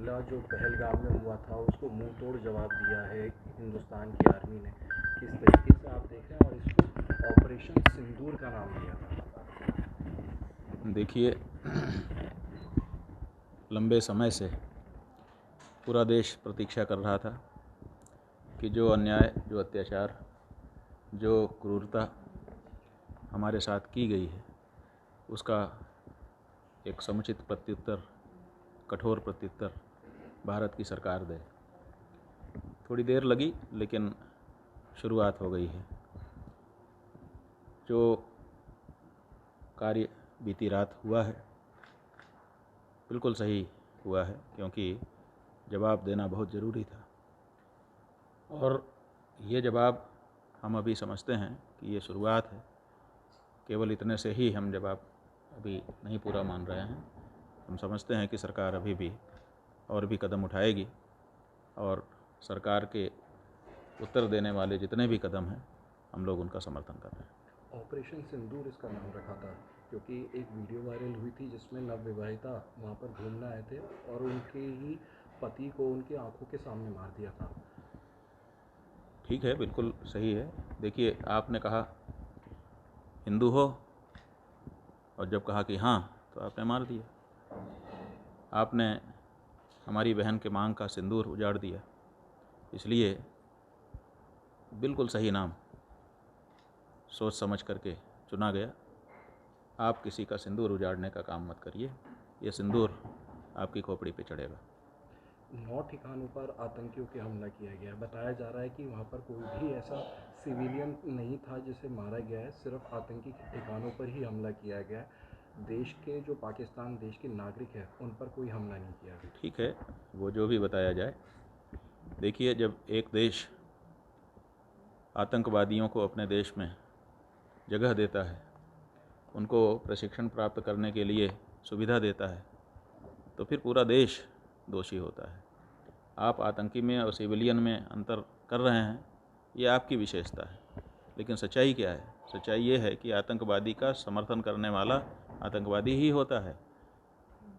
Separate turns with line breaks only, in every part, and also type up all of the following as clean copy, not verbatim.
हमला जो पहलगाम में हुआ था उसको मुंह तोड़ जवाब दिया है हिंदुस्तान की आर्मी ने, किस तरीके से आप देख रहे हैं, और इसको ऑपरेशन सिंदूर का नाम दिया था?
देखिए, लंबे समय से पूरा देश प्रतीक्षा कर रहा था कि जो अन्याय, जो अत्याचार, जो क्रूरता हमारे साथ की गई है उसका एक समुचित प्रत्युत्तर, कठोर प्रत्युत्तर भारत की सरकार दे। थोड़ी देर लगी लेकिन शुरुआत हो गई है। जो कार्य बीती रात हुआ है बिल्कुल सही हुआ है, क्योंकि जवाब देना बहुत ज़रूरी था। और ये जवाब हम अभी समझते हैं कि ये शुरुआत है, केवल इतने से ही हम जवाब अभी नहीं पूरा मान रहे हैं। हम समझते हैं कि सरकार अभी भी और भी कदम उठाएगी और सरकार के उत्तर देने वाले जितने भी कदम हैं हम लोग उनका समर्थन कर रहे हैं।
ऑपरेशन सिंदूर इसका नाम रखा था क्योंकि एक वीडियो वायरल हुई थी जिसमें नवविवाहिता वहाँ पर घूमने आए थे और उनके ही पति को उनकी आंखों के सामने मार दिया था।
ठीक है, बिल्कुल सही है। देखिए, आपने कहा हिंदू हो और जब कहा कि हाँ तो आपने मार दिया। आपने हमारी बहन के मांग का सिंदूर उजाड़ दिया, इसलिए बिल्कुल सही नाम सोच समझ करके चुना गया। आप किसी का सिंदूर उजाड़ने का काम मत करिए, ये सिंदूर आपकी खोपड़ी पे चढ़ेगा।
9 ठिकानों पर आतंकियों के हमला किया गया। बताया जा रहा है कि वहाँ पर कोई भी ऐसा सिविलियन नहीं था जिसे मारा गया है, सिर्फ आतंकी ठिकानों पर ही हमला किया गया है। देश के जो पाकिस्तान देश के नागरिक हैं उन पर कोई हमला नहीं किया गया।
ठीक है, वो जो भी बताया जाए। देखिए, जब एक देश आतंकवादियों को अपने देश में जगह देता है, उनको प्रशिक्षण प्राप्त करने के लिए सुविधा देता है, तो फिर पूरा देश दोषी होता है। आप आतंकी में और सिविलियन में अंतर कर रहे हैं, ये आपकी विशेषता है, लेकिन सच्चाई क्या है? सच्चाई ये है कि आतंकवादी का समर्थन करने वाला आतंकवादी ही होता है।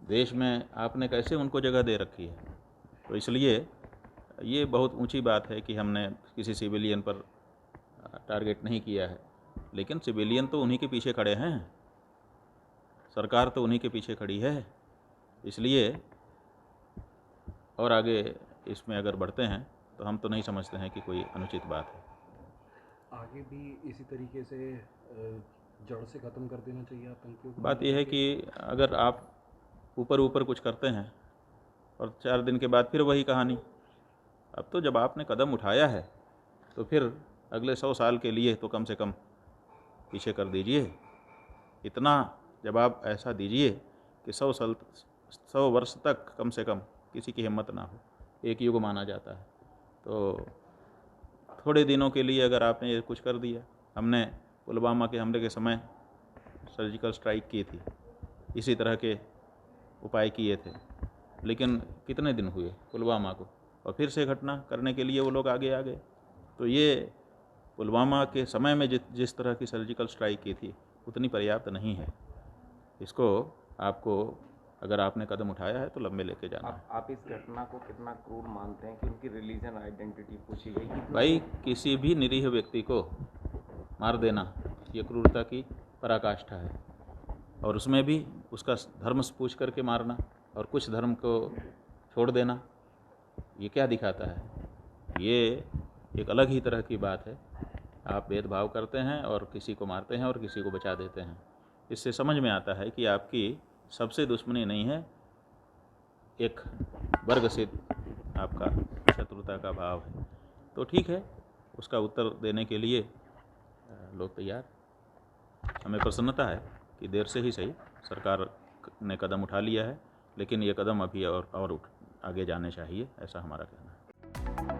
देश में आपने कैसे उनको जगह दे रखी है? तो इसलिए ये बहुत ऊंची बात है कि हमने किसी सिविलियन पर टारगेट नहीं किया है, लेकिन सिविलियन तो उन्हीं के पीछे खड़े हैं, सरकार तो उन्हीं के पीछे खड़ी है। इसलिए और आगे इसमें अगर बढ़ते हैं तो हम तो नहीं समझते हैं कि कोई अनुचित बात है।
आगे भी इसी तरीके से जड़ से ख़त्म कर देना चाहिए आतंकियों को।
बात यह है कि अगर आप ऊपर ऊपर कुछ करते हैं और 4 दिन के बाद फिर वही कहानी, अब तो जब आपने कदम उठाया है तो फिर अगले 100 साल के लिए तो कम से कम पीछे कर दीजिए। इतना जवाब ऐसा दीजिए कि 100 वर्ष तक कम से कम किसी की हिम्मत ना हो। एक युग माना जाता है, तो थोड़े दिनों के लिए अगर आपने ये कुछ कर दिया। हमने पुलवामा के हमले के समय सर्जिकल स्ट्राइक की थी, इसी तरह के उपाय किए थे, लेकिन कितने दिन हुए पुलवामा को, और फिर से घटना करने के लिए वो लोग आगे आ गए। तो ये पुलवामा के समय में जिस तरह की सर्जिकल स्ट्राइक की थी उतनी पर्याप्त नहीं है। इसको आपको, अगर आपने कदम उठाया है तो लंबे लेके जाना है।
आप इस घटना को कितना क्रूर मानते हैं कि उनकी रिलीजन आइडेंटिटी पूछी गई?
भाई, किसी भी निरीह व्यक्ति को मार देना ये क्रूरता की पराकाष्ठा है, और उसमें भी उसका धर्म पूछ करके मारना और कुछ धर्म को छोड़ देना, ये क्या दिखाता है? ये एक अलग ही तरह की बात है। आप भेदभाव करते हैं और किसी को मारते हैं और किसी को बचा देते हैं। इससे समझ में आता है कि आपकी सबसे दुश्मनी नहीं है, एक वर्ग से आपका शत्रुता का भाव है। तो ठीक है, उसका उत्तर देने के लिए लोग तैयार। हमें प्रसन्नता है कि देर से ही सही सरकार ने कदम उठा लिया है, लेकिन ये कदम अभी और आगे जाने चाहिए, ऐसा हमारा कहना है।